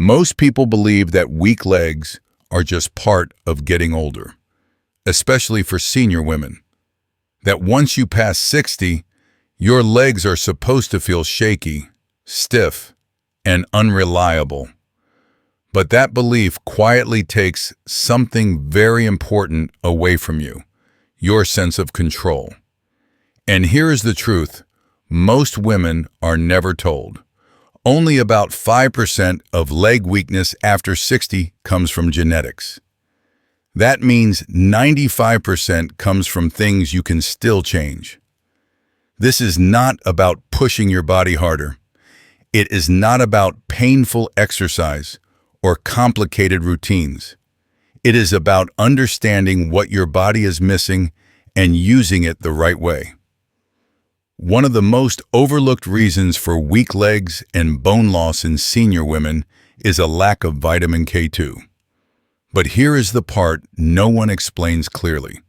Most people believe that weak legs are just part of getting older, especially for senior women. That once you pass 60, your legs are supposed to feel shaky, stiff, and unreliable. But that belief quietly takes something very important away from you, your sense of control. And here is the truth: most women are never told. Only about 5% of leg weakness after 60 comes from genetics. That means 95% comes from things you can still change. This is not about pushing your body harder. It is not about painful exercise or complicated routines. It is about understanding what your body is missing and using it the right way. One of the most overlooked reasons for weak legs and bone loss in senior women is a lack of vitamin K2. But here is the part no one explains clearly.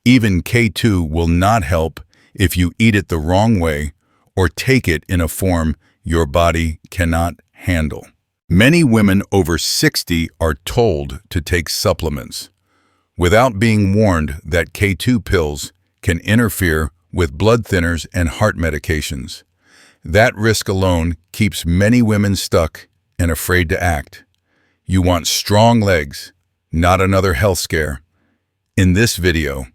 Even K2 will not help if you eat it the wrong way or take it in a form your body cannot handle. Many women over 60 are told to take supplements, without being warned that K2 pills can interfere with blood thinners and heart medications. That risk alone keeps many women stuck and afraid to act. You want strong legs, not another health scare. In this video,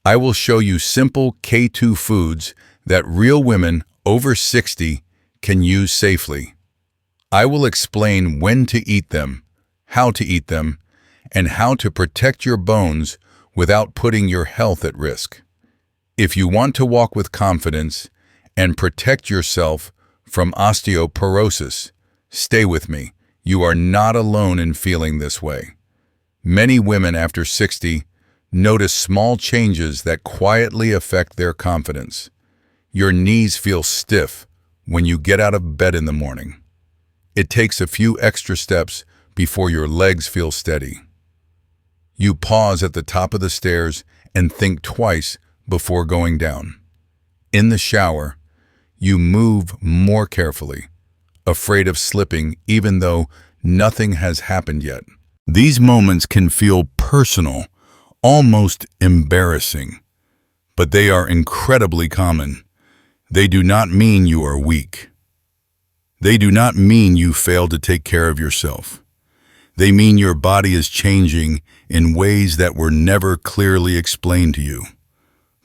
I will show you simple K2 foods that real women over 60 can use safely. I will explain when to eat them, how to eat them, and how to protect your bones without putting your health at risk. If you want to walk with confidence and protect yourself from osteoporosis, stay with me. You are not alone in feeling this way. Many women after 60 notice small changes that quietly affect their confidence. Your knees feel stiff when you get out of bed in the morning. It takes a few extra steps before your legs feel steady. You pause at the top of the stairs and think twice before going down. In the shower, you move more carefully, afraid of slipping even though nothing has happened yet. These moments can feel personal, almost embarrassing, but they are incredibly common. They do not mean you are weak. They do not mean you failed to take care of yourself. They mean your body is changing in ways that were never clearly explained to you.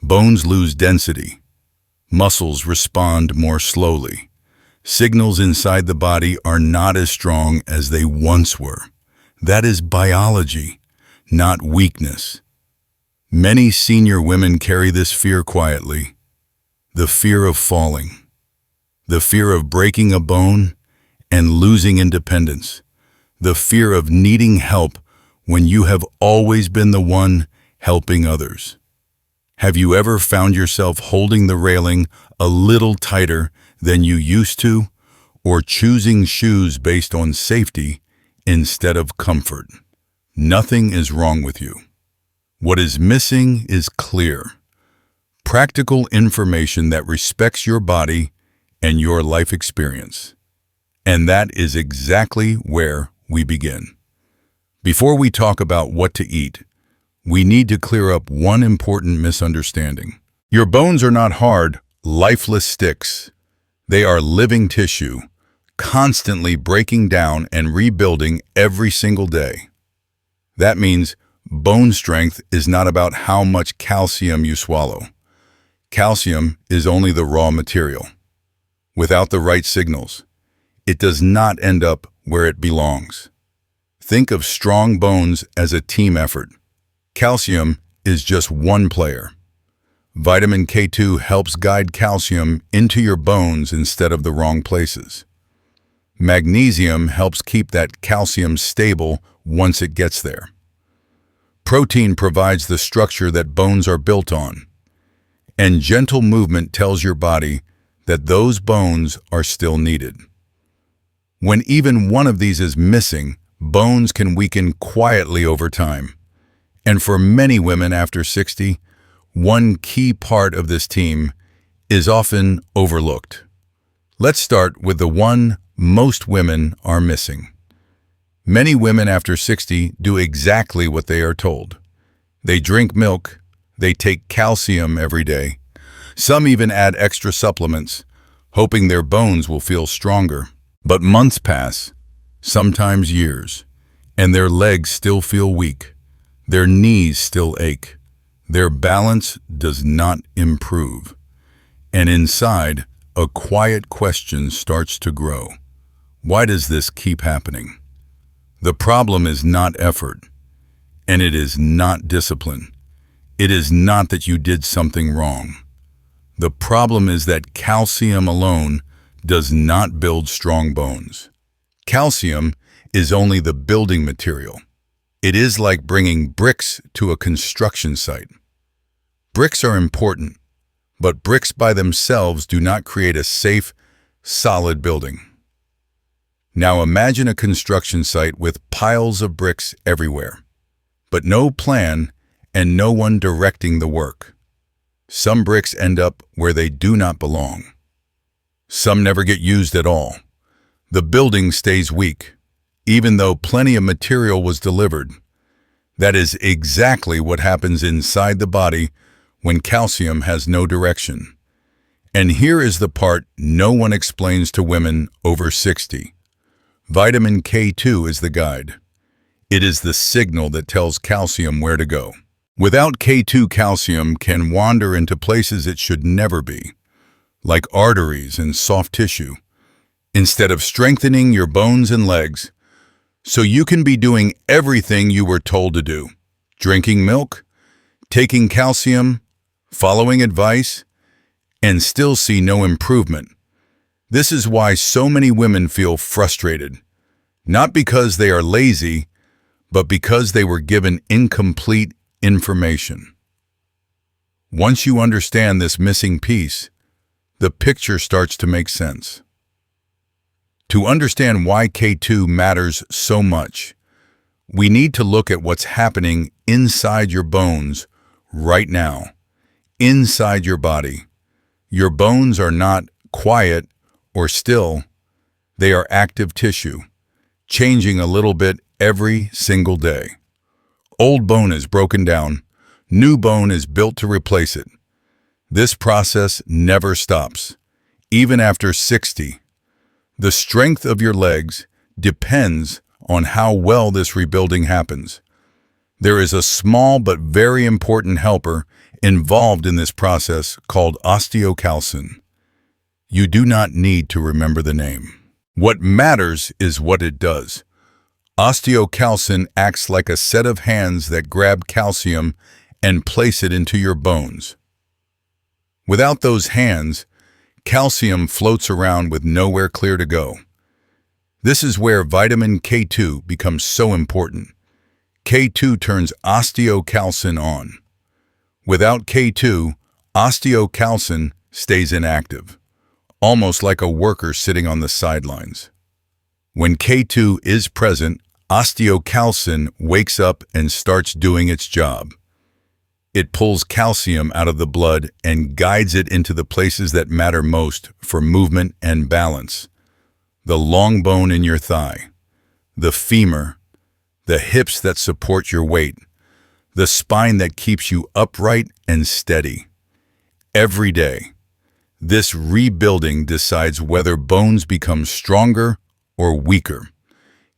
Bones lose density. Muscles respond more slowly. Signals inside the body are not as strong as they once were. That is biology, not weakness. Many senior women carry this fear quietly. The fear of falling. The fear of breaking a bone and losing independence. The fear of needing help when you have always been the one helping others. Have you ever found yourself holding the railing a little tighter than you used to, or choosing shoes based on safety instead of comfort? Nothing is wrong with you. What is missing is clear, practical information that respects your body and your life experience. And that is exactly where we begin. Before we talk about what to eat, we need to clear up one important misunderstanding. Your bones are not hard, lifeless sticks. They are living tissue, constantly breaking down and rebuilding every single day. That means bone strength is not about how much calcium you swallow. Calcium is only the raw material. Without the right signals, it does not end up where it belongs. Think of strong bones as a team effort. Calcium is just one player. Vitamin K2 helps guide calcium into your bones instead of the wrong places. Magnesium helps keep that calcium stable once it gets there. Protein provides the structure that bones are built on. And gentle movement tells your body that those bones are still needed. When even one of these is missing, bones can weaken quietly over time. And for many women after 60, one key part of this team is often overlooked. Let's start with the one most women are missing: Many women after 60 do exactly what they are told. They drink milk, they take calcium every day. Some even add extra supplements, hoping their bones will feel stronger. But months pass, sometimes years, and their legs still feel weak. Their knees still ache. Their balance does not improve. And inside, a quiet question starts to grow. Why does this keep happening? The problem is not effort, and it is not discipline. It is not that you did something wrong. The problem is that calcium alone does not build strong bones. Calcium is only the building material. It is like bringing bricks to a construction site. Bricks are important, but bricks by themselves do not create a safe, solid building. Now imagine a construction site with piles of bricks everywhere, but no plan and no one directing the work. Some bricks end up where they do not belong. Some never get used at all. The building stays weak, even though plenty of material was delivered. That is exactly what happens inside the body when calcium has no direction. And here is the part no one explains to women over 60. Vitamin K2 is the guide. It is the signal that tells calcium where to go. Without K2, calcium can wander into places it should never be, like arteries and soft tissue, instead of strengthening your bones and legs, so you can be doing everything you were told to do. Drinking milk, taking calcium, following advice, and still see no improvement. This is why so many women feel frustrated, not because they are lazy, but because they were given incomplete information. Once you understand this missing piece, the picture starts to make sense. To understand why K2 matters so much, we need to look at what's happening inside your bones right now, inside your body. Your bones are not quiet or still, they are active tissue, changing a little bit every single day. Old bone is broken down, new bone is built to replace it. This process never stops, even after 60. The strength of your legs depends on how well this rebuilding happens. There is a small but very important helper involved in this process called osteocalcin. You do not need to remember the name. What matters is what it does. Osteocalcin acts like a set of hands that grab calcium and place it into your bones. Without those hands, calcium floats around with nowhere clear to go. This is where vitamin K2 becomes so important. K2 turns osteocalcin on. Without K2, osteocalcin stays inactive, almost like a worker sitting on the sidelines. When K2 is present, osteocalcin wakes up and starts doing its job. It pulls calcium out of the blood and guides it into the places that matter most for movement and balance. The long bone in your thigh, the femur, the hips that support your weight, the spine that keeps you upright and steady. Every day, this rebuilding decides whether bones become stronger or weaker.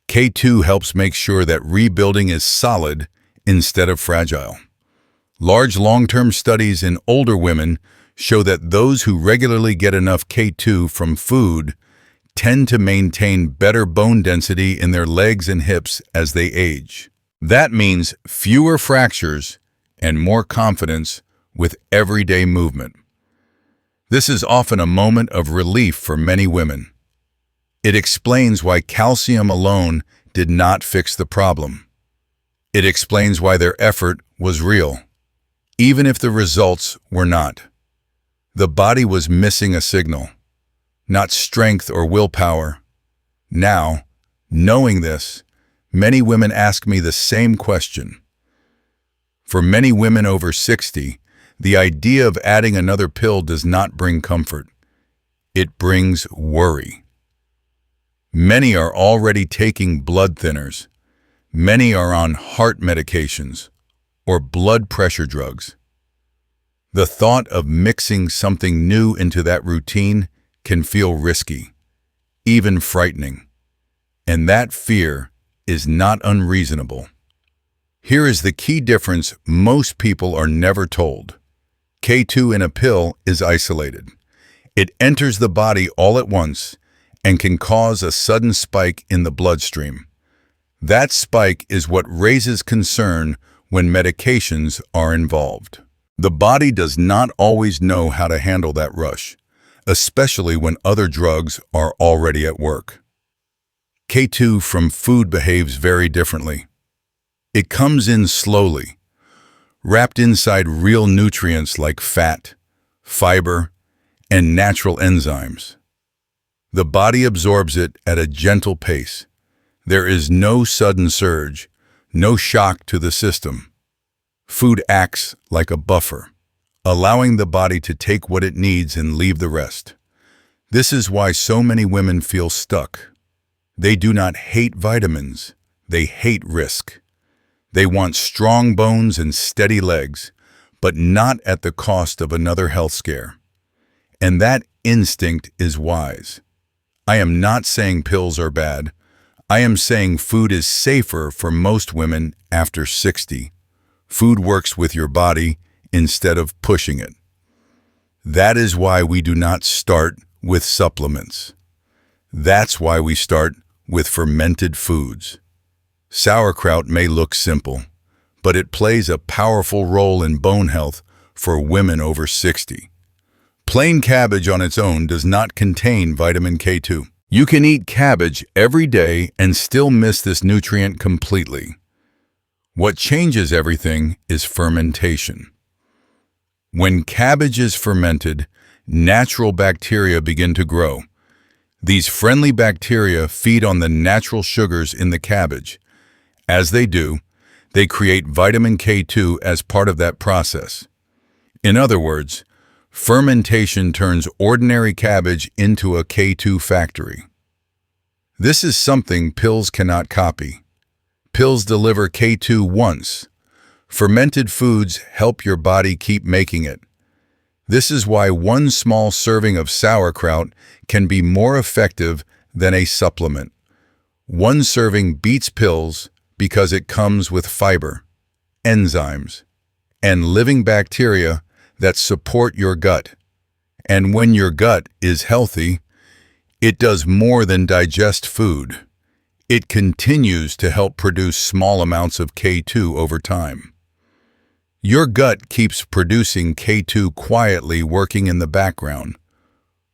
K2 helps make sure that rebuilding is solid instead of fragile. Large long-term studies in older women show that those who regularly get enough K2 from food tend to maintain better bone density in their legs and hips as they age. That means fewer fractures and more confidence with everyday movement. This is often a moment of relief for many women. It explains why calcium alone did not fix the problem. It explains why their effort was real, even if the results were not. The body was missing a signal, not strength or willpower. Now, knowing this, many women ask me the same question. For many women over 60, the idea of adding another pill does not bring comfort. It brings worry. Many are already taking blood thinners. Many are on heart medications or blood pressure drugs. The thought of mixing something new into that routine can feel risky, even frightening. And that fear is not unreasonable. Here is the key difference most people are never told. K2 in a pill is isolated. It enters the body all at once and can cause a sudden spike in the bloodstream. That spike is what raises concern when medications are involved. The body does not always know how to handle that rush, especially when other drugs are already at work. K2 from food behaves very differently. It comes in slowly, wrapped inside real nutrients like fat, fiber, and natural enzymes. The body absorbs it at a gentle pace. There is no sudden surge, no shock to the system. Food acts like a buffer, allowing the body to take what it needs and leave the rest. This is why so many women feel stuck. They do not hate vitamins, they hate risk. They want strong bones and steady legs, but not at the cost of another health scare. And that instinct is wise. I am not saying pills are bad. I am saying food is safer for most women after 60. Food works with your body instead of pushing it. That is why we do not start with supplements. That's why we start with fermented foods. Sauerkraut may look simple, but it plays a powerful role in bone health for women over 60. Plain cabbage on its own does not contain vitamin K2. You can eat cabbage every day and still miss this nutrient completely. What changes everything is fermentation. When cabbage is fermented, natural bacteria begin to grow. These friendly bacteria feed on the natural sugars in the cabbage. As they do, they create vitamin K2 as part of that process. In other words, fermentation turns ordinary cabbage into a K2 factory. This is something pills cannot copy. Pills deliver K2 once. Fermented foods help your body keep making it. This is why one small serving of sauerkraut can be more effective than a supplement. One serving beats pills because it comes with fiber, enzymes, and living bacteria that support your gut. And when your gut is healthy, it does more than digest food. It continues to help produce small amounts of K2 over time. Your gut keeps producing K2 quietly, working in the background,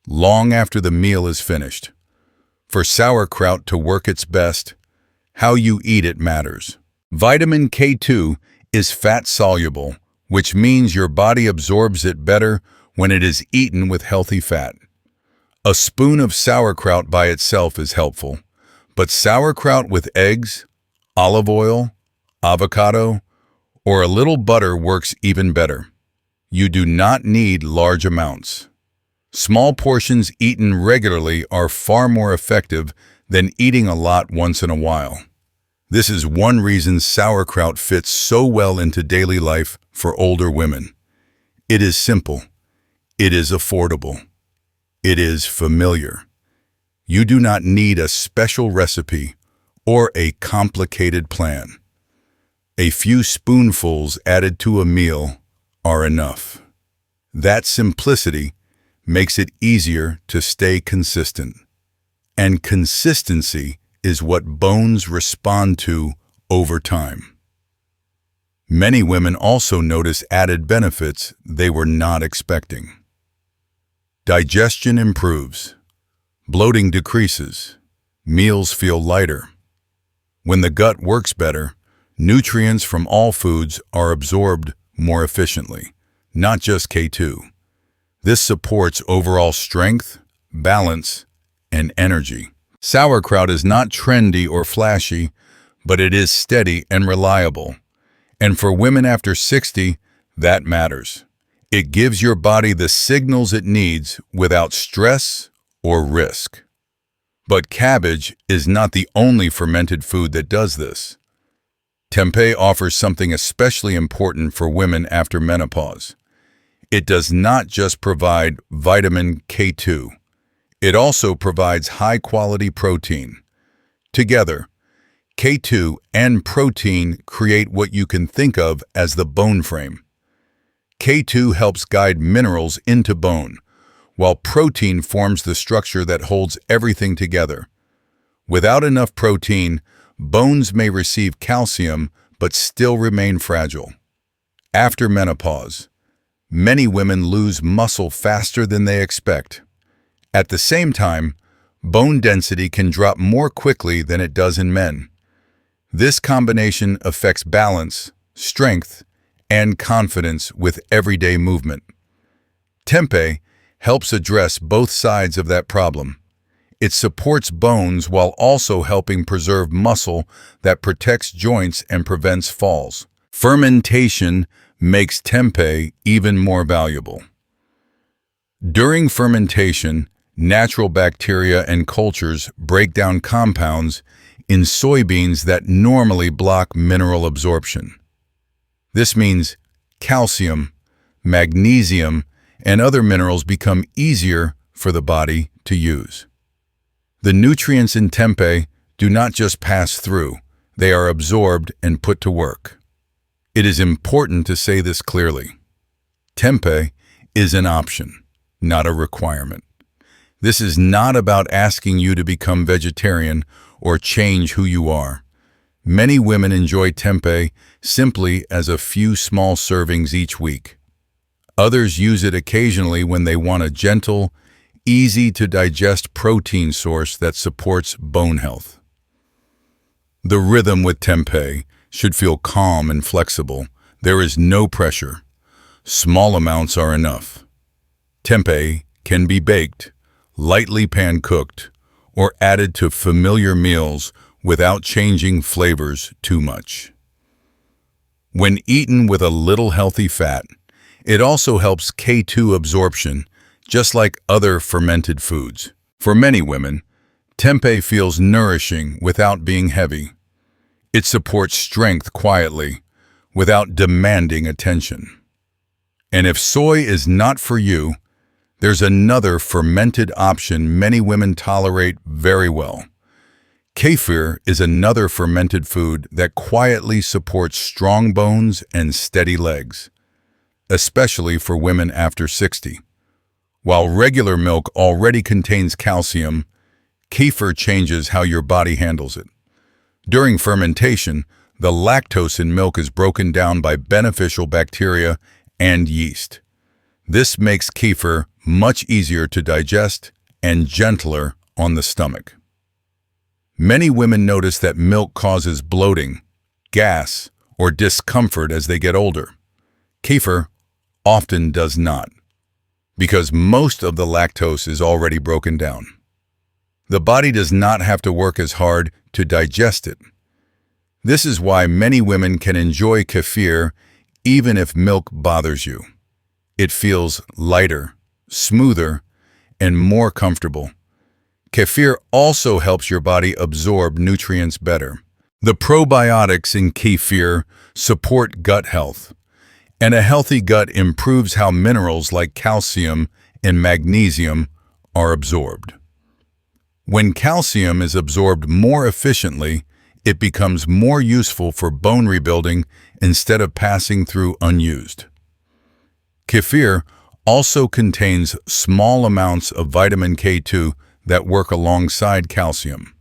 long after the meal is finished. For sauerkraut to work its best, how you eat it matters. Vitamin K2 is fat-soluble, which means your body absorbs it better when it is eaten with healthy fat. A spoon of sauerkraut by itself is helpful, but sauerkraut with eggs, olive oil, avocado, or a little butter works even better. You do not need large amounts. Small portions eaten regularly are far more effective than eating a lot once in a while. This is one reason sauerkraut fits so well into daily life for older women. It is simple. It is affordable. It is familiar. You do not need a special recipe or a complicated plan. A few spoonfuls added to a meal are enough. That simplicity makes it easier to stay consistent. And consistency is what bones respond to over time. Many women also notice added benefits they were not expecting. Digestion improves. Bloating decreases. Meals feel lighter. When the gut works better, nutrients from all foods are absorbed more efficiently, not just K2. This supports overall strength, balance, and energy. Sauerkraut is not trendy or flashy, but it is steady and reliable. And for women after 60, that matters. It gives your body the signals it needs without stress or risk. But cabbage is not the only fermented food that does this. Tempeh offers something especially important for women after menopause. It does not just provide vitamin K2. It also provides high-quality protein. Together, K2 and protein create what you can think of as the bone frame. K2 helps guide minerals into bone, while protein forms the structure that holds everything together. Without enough protein, bones may receive calcium but still remain fragile. After menopause, many women lose muscle faster than they expect. At the same time, bone density can drop more quickly than it does in men. This combination affects balance, strength, and confidence with everyday movement. Tempeh helps address both sides of that problem. It supports bones while also helping preserve muscle that protects joints and prevents falls. Fermentation makes tempeh even more valuable. During fermentation, natural bacteria and cultures break down compounds in soybeans that normally block mineral absorption. This means calcium, magnesium, and other minerals become easier for the body to use. The nutrients in tempeh do not just pass through, they are absorbed and put to work. It is important to say this clearly. Tempeh is an option, not a requirement. This is not about asking you to become vegetarian or change who you are. Many women enjoy tempeh simply as a few small servings each week. Others use it occasionally when they want a gentle, easy-to-digest protein source that supports bone health. The rhythm with tempeh should feel calm and flexible. There is no pressure. Small amounts are enough. Tempeh can be baked, lightly pan-cooked, or added to familiar meals without changing flavors too much. When eaten with a little healthy fat, it also helps K2 absorption, just like other fermented foods. For many women, tempeh feels nourishing without being heavy. It supports strength quietly, without demanding attention. And if soy is not for you, there's another fermented option many women tolerate very well. Kefir is another fermented food that quietly supports strong bones and steady legs, especially for women after 60. While regular milk already contains calcium, kefir changes how your body handles it. During fermentation, the lactose in milk is broken down by beneficial bacteria and yeast. This makes kefir much easier to digest and gentler on the stomach. Many women notice that milk causes bloating, gas, or discomfort as they get older. Kefir often does not, because most of the lactose is already broken down. The body does not have to work as hard to digest it. This is why many women can enjoy kefir even if milk bothers you. It feels lighter, smoother, and more comfortable. Kefir also helps your body absorb nutrients better. The probiotics in kefir support gut health, and a healthy gut improves how minerals like calcium and magnesium are absorbed. When calcium is absorbed more efficiently, it becomes more useful for bone rebuilding instead of passing through unused. Kefir also contains small amounts of vitamin K2 that work alongside calcium,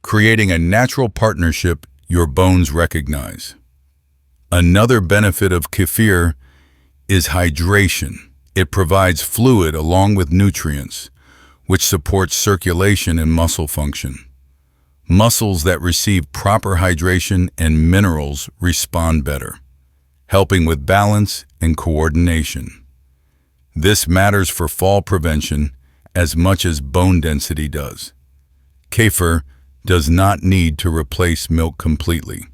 creating a natural partnership your bones recognize. Another benefit of kefir is hydration. It provides fluid along with nutrients, which supports circulation and muscle function. Muscles that receive proper hydration and minerals respond better, helping with balance and coordination. This matters for fall prevention as much as bone density does. Kefir does not need to replace milk completely.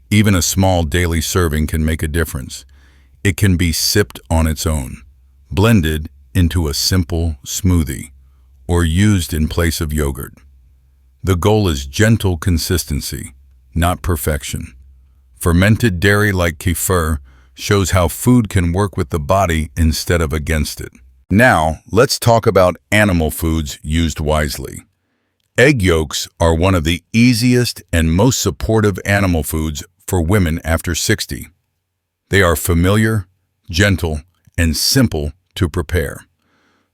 Even a small daily serving can make a difference. It can be sipped on its own, blended into a simple smoothie, or used in place of yogurt. The goal is gentle consistency, not perfection. Fermented dairy like kefir shows how food can work with the body instead of against it. Now, let's talk about animal foods used wisely. Egg yolks are one of the easiest and most supportive animal foods for women after 60. They are familiar, gentle, and simple to prepare.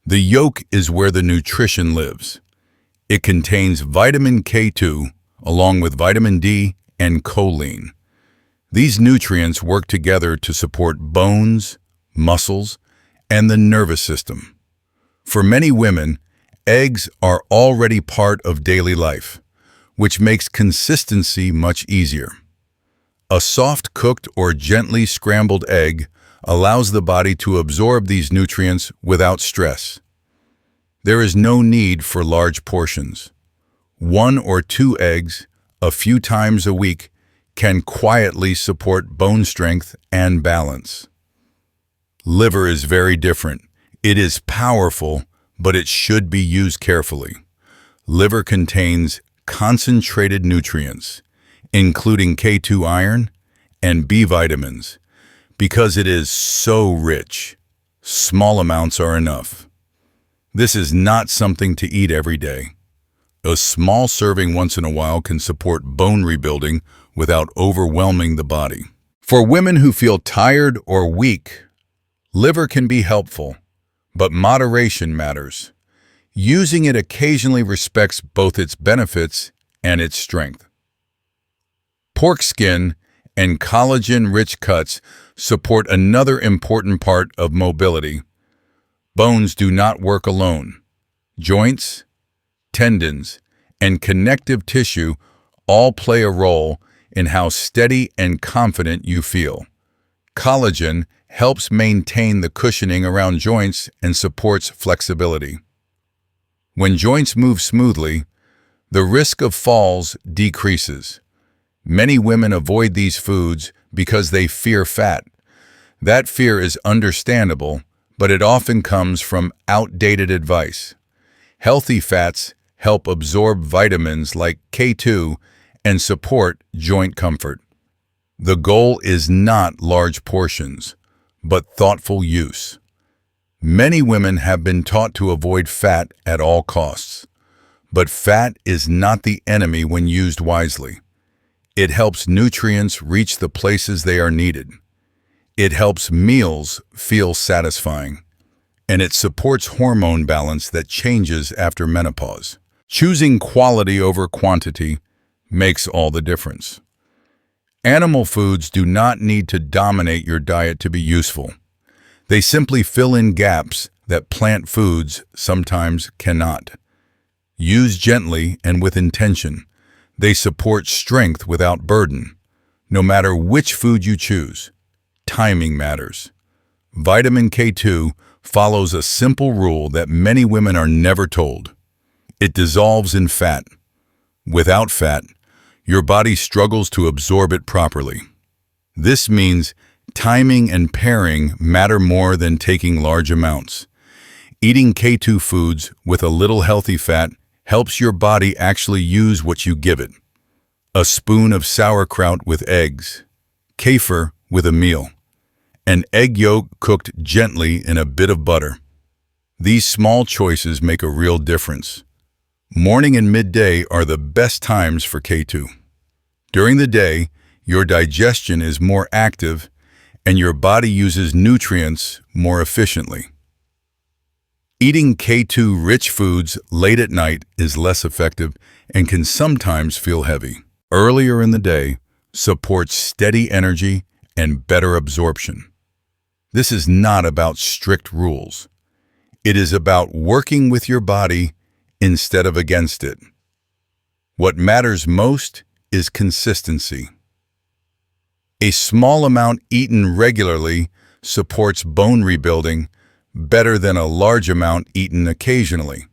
The yolk is where the nutrition lives. It contains vitamin K2 along with vitamin D and choline. These nutrients work together to support bones, muscles, and the nervous system. For many women, eggs are already part of daily life, which makes consistency much easier. A soft cooked or gently scrambled egg allows the body to absorb these nutrients without stress. There is no need for large portions. 1 or 2 eggs, a few times a week, can quietly support bone strength and balance. Liver is very different. It is powerful, but it should be used carefully. Liver contains concentrated nutrients, including K2 iron and B vitamins. Because it is so rich, small amounts are enough. This is not something to eat every day. A small serving once in a while can support bone rebuilding without overwhelming the body. For women who feel tired or weak, liver can be helpful, but moderation matters. Using it occasionally respects both its benefits and its strength. Pork skin and collagen-rich cuts support another important part of mobility. Bones do not work alone. Joints, tendons, and connective tissue all play a role in how steady and confident you feel. Collagen helps maintain the cushioning around joints and supports flexibility. When joints move smoothly, the risk of falls decreases. Many women avoid these foods because they fear fat. That fear is understandable, but it often comes from outdated advice. Healthy fats help absorb vitamins like K2 and support joint comfort. The goal is not large portions, but thoughtful use. Many women have been taught to avoid fat at all costs, but fat is not the enemy when used wisely. It helps nutrients reach the places they are needed. It helps meals feel satisfying, and it supports hormone balance that changes after menopause. Choosing quality over quantity makes all the difference. Animal foods do not need to dominate your diet to be useful. They simply fill in gaps that plant foods sometimes cannot. Used gently and with intention, they support strength without burden. No matter which food you choose, timing matters. Vitamin K2 follows a simple rule that many women are never told. It dissolves in fat. Without fat, your body struggles to absorb it properly. This means timing and pairing matter more than taking large amounts. Eating K2 foods with a little healthy fat helps your body actually use what you give it. A spoon of sauerkraut with eggs, kefir with a meal, an egg yolk cooked gently in a bit of butter. These small choices make a real difference. Morning and midday are the best times for K2. During the day, your digestion is more active and your body uses nutrients more efficiently. Eating K2-rich foods late at night is less effective and can sometimes feel heavy. Earlier in the day supports steady energy and better absorption. This is not about strict rules. It is about working with your body instead of against it. What matters most is consistency. A small amount eaten regularly supports bone rebuilding better than a large amount eaten occasionally.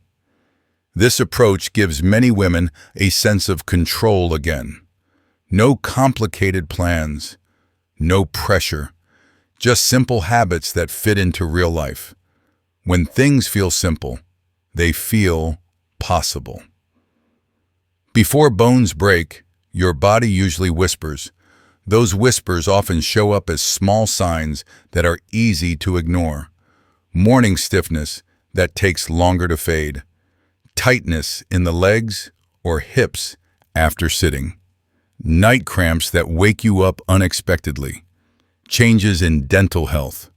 This approach gives many women a sense of control again. No complicated plans, no pressure, just simple habits that fit into real life. When things feel simple, they feel possible. Before bones break, your body usually whispers. Those whispers often show up as small signs that are easy to ignore. Morning stiffness that takes longer to fade. Tightness in the legs or hips after sitting. Night cramps that wake you up unexpectedly. Changes in dental health,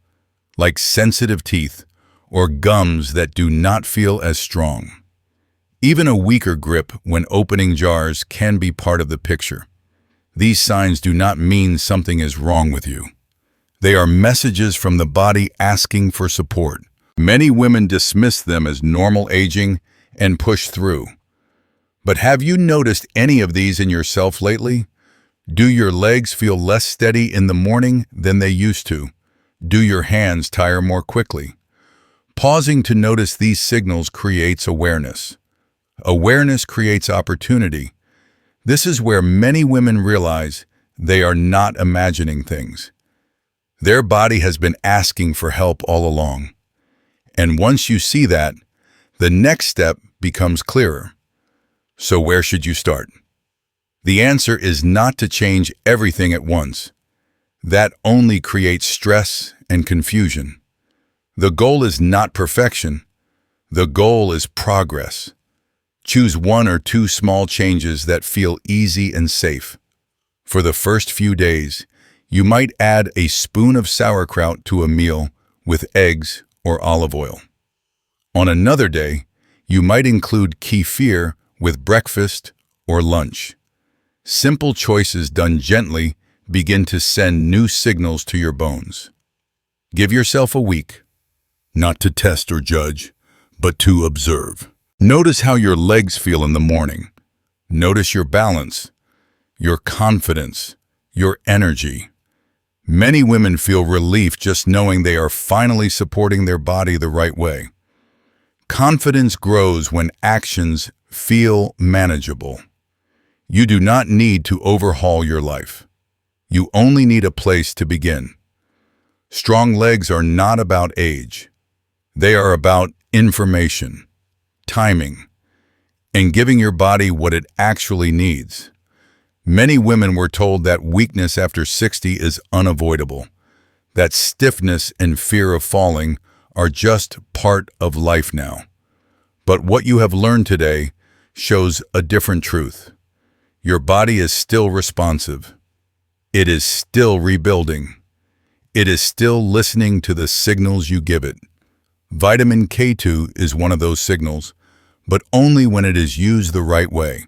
like sensitive teeth or gums that do not feel as strong. Even a weaker grip when opening jars can be part of the picture. These signs do not mean something is wrong with you. They are messages from the body asking for support. Many women dismiss them as normal aging and push through. But have you noticed any of these in yourself lately? Do your legs feel less steady in the morning than they used to? Do your hands tire more quickly? Pausing to notice these signals creates awareness. Awareness creates opportunity. This is where many women realize they are not imagining things. Their body has been asking for help all along. And once you see that, the next step becomes clearer. So where should you start? The answer is not to change everything at once. That only creates stress and confusion. The goal is not perfection. The goal is progress. Choose 1 or 2 small changes that feel easy and safe. For the first few days, you might add a spoon of sauerkraut to a meal with eggs or olive oil. On another day, you might include kefir with breakfast or lunch. Simple choices done gently begin to send new signals to your bones. Give yourself a week, not to test or judge, but to observe. Notice how your legs feel in the morning. Notice your balance, your confidence, your energy. Many women feel relief just knowing they are finally supporting their body the right way. Confidence grows when actions feel manageable. You do not need to overhaul your life. You only need a place to begin. Strong legs are not about age. They are about information, timing, and giving your body what it actually needs. Many women were told that weakness after 60 is unavoidable, that stiffness and fear of falling are just part of life now. But what you have learned today shows a different truth. Your body is still responsive. It is still rebuilding. It is still listening to the signals you give it. Vitamin K2 is one of those signals, but only when it is used the right way.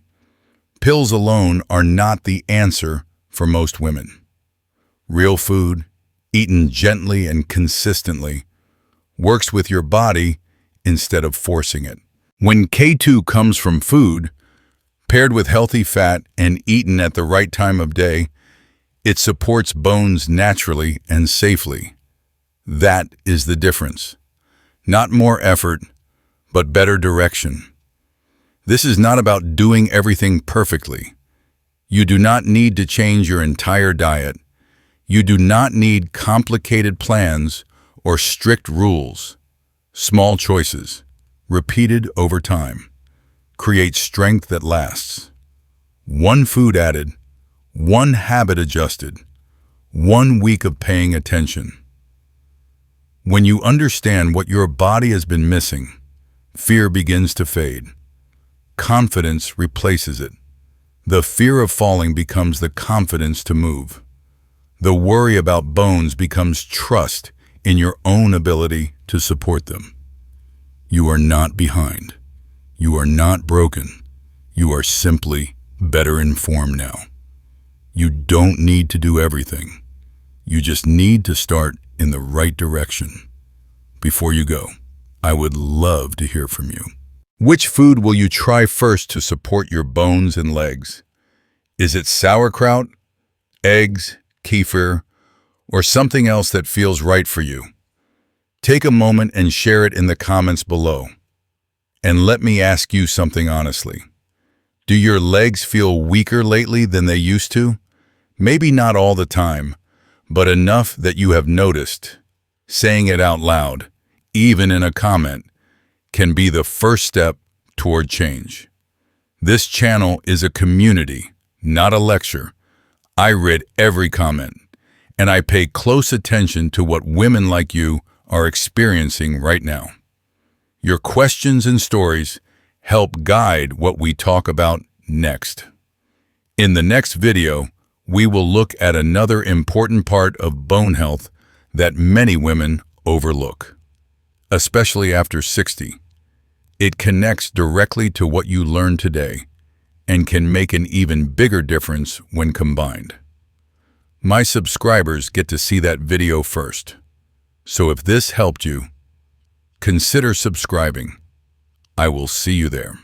Pills alone are not the answer for most women. Real food, eaten gently and consistently, works with your body instead of forcing it. When K2 comes from food, paired with healthy fat and eaten at the right time of day, it supports bones naturally and safely. That is the difference. Not more effort, but better direction. This is not about doing everything perfectly. You do not need to change your entire diet. You do not need complicated plans or strict rules. Small choices, repeated over time, create strength that lasts. One food added, one habit adjusted, 1 week of paying attention. When you understand what your body has been missing, fear begins to fade. Confidence replaces it. The fear of falling becomes the confidence to move. The worry about bones becomes trust in your own ability to support them. You are not behind. You are not broken. You are simply better informed now. You don't need to do everything. You just need to start in the right direction. Before you go, I would love to hear from you. Which food will you try first to support your bones and legs? Is it sauerkraut, eggs, kefir, or something else that feels right for you? Take a moment and share it in the comments below. And let me ask you something honestly. Do your legs feel weaker lately than they used to? Maybe not all the time, but enough that you have noticed. Saying it out loud, even in a comment, can be the first step toward change. This channel is a community, not a lecture. I read every comment, and I pay close attention to what women like you are experiencing right now. Your questions and stories help guide what we talk about next. In the next video, we will look at another important part of bone health that many women overlook, especially after 60. It connects directly to what you learned today and can make an even bigger difference when combined. My subscribers get to see that video first. So if this helped you, consider subscribing. I will see you there.